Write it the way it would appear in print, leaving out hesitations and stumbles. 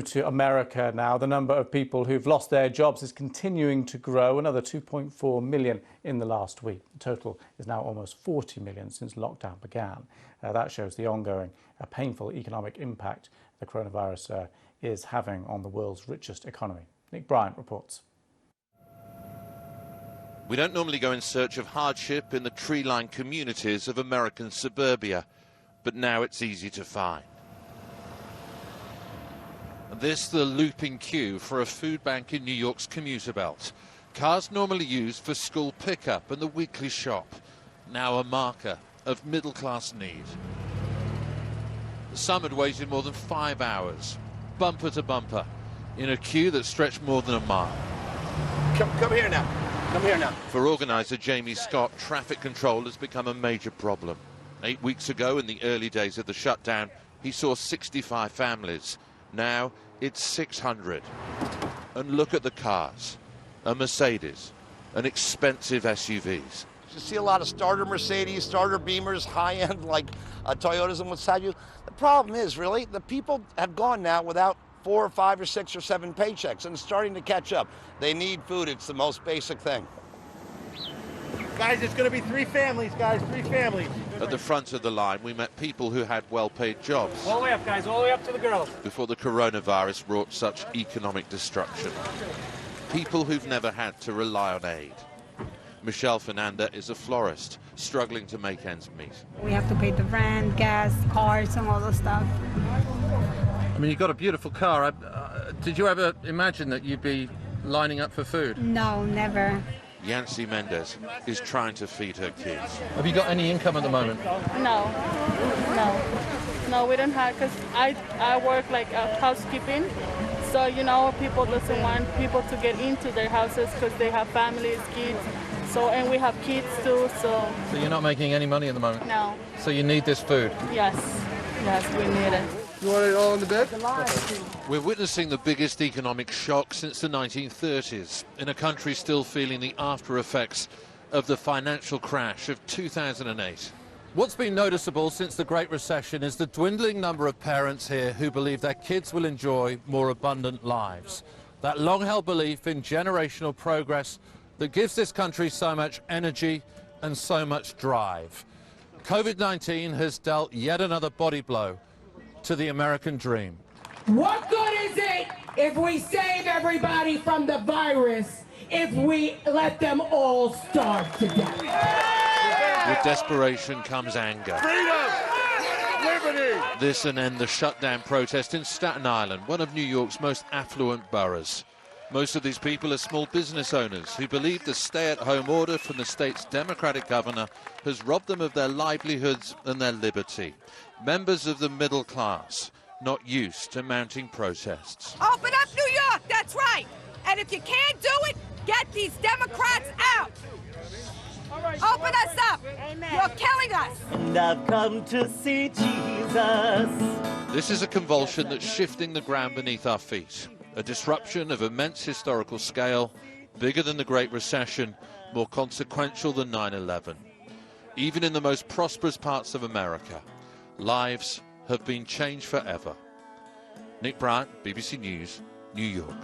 To America now, the number of people who've lost their jobs is continuing to grow, another 2.4 million in the last week. The total is now almost 40 million since lockdown began. That shows the ongoing painful economic impact the coronavirus is having on the world's richest economy. Nick Bryant reports. We don't normally go in search of hardship in the tree-lined communities of American suburbia, but now it's easy to find. This the looping queue for a food bank in New York's commuter belt. Cars normally used for school pickup and the weekly shop, now a marker of middle-class need. Some had waited more than 5 hours, bumper to bumper, in a queue that stretched more than a mile. Come here now. Come here now. For organiser Jamie Scott, traffic control has become a major problem. 8 weeks ago, in the early days of the shutdown, he saw 65 families. Now it's 600. And look at the cars. A Mercedes, an expensive SUVs. You see a lot of starter Mercedes, starter Beamers, high-end like Toyotas and what have you. The problem is, really, the people have gone now without 4 or 5 or 6 or 7 paychecks, and it's starting to catch up. They need food. It's the most basic thing. Guys, it's going to be 3 families, guys, 3 families. At the front of the line, we met people who had well-paid jobs. All the way up, guys, all the way up to the girls. Before the coronavirus wrought such economic destruction. People who've never had to rely on aid. Michelle Fernanda is a florist, struggling to make ends meet. We have to pay the rent, gas, cars, and all the stuff. I mean, you've got a beautiful car. Did you ever imagine that you'd be lining up for food? No, never. Yancy Mendez is trying to feed her kids. Have you got any income at the moment? No, we don't have, because I work like housekeeping. So, you know, people doesn't want people to get into their houses because they have families, kids. So, and we have kids too, so. So you're not making any money at the moment? No. So you need this food? Yes, we need it. You want it all in the bed? We're witnessing the biggest economic shock since the 1930s, in a country still feeling the after effects of the financial crash of 2008. What's been noticeable since the Great Recession is the dwindling number of parents here who believe their kids will enjoy more abundant lives. That long-held belief in generational progress that gives this country so much energy and so much drive. Covid-19 has dealt yet another body blow to the American dream. What good is it if we save everybody from the virus if we let them all starve to death? With desperation comes anger. Freedom! Liberty! This and end the shutdown protest in Staten Island, one of New York's most affluent boroughs. Most of these people are small business owners who believe the stay-at-home order from the state's Democratic governor has robbed them of their livelihoods and their liberty. Members of the middle class, not used to mounting protests. Open up New York, that's right. And if you can't do it, get these Democrats out. Open us up. Amen. You're killing us. And I've come to see Jesus. This is a convulsion that's shifting the ground beneath our feet. A disruption of immense historical scale, bigger than the Great Recession, more consequential than 9/11. Even in the most prosperous parts of America, lives have been changed forever. Nick Bryant, BBC News, New York.